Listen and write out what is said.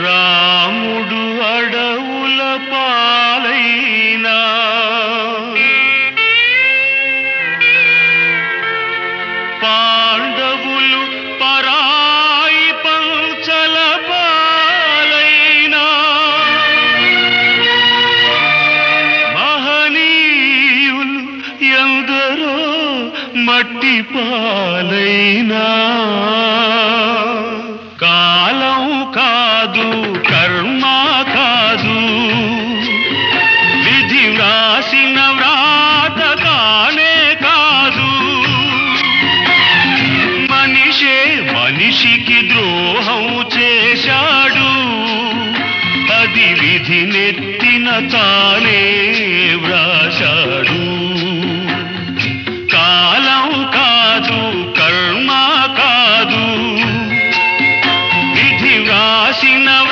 రాముడు అడవుల పాలైనా పాండవులు పరాయి పంచల పాలైనా మహనీయులు ఎందరో మట్టి పాలైనా కాలం కాదు కర్మ కాదు విధి వ్రాసిన వ్రాత కానే కాదు మనిషే మనిషికి ద్రోహం చేశాడు అది విధి నెత్తిన తానే వ్రాశాడు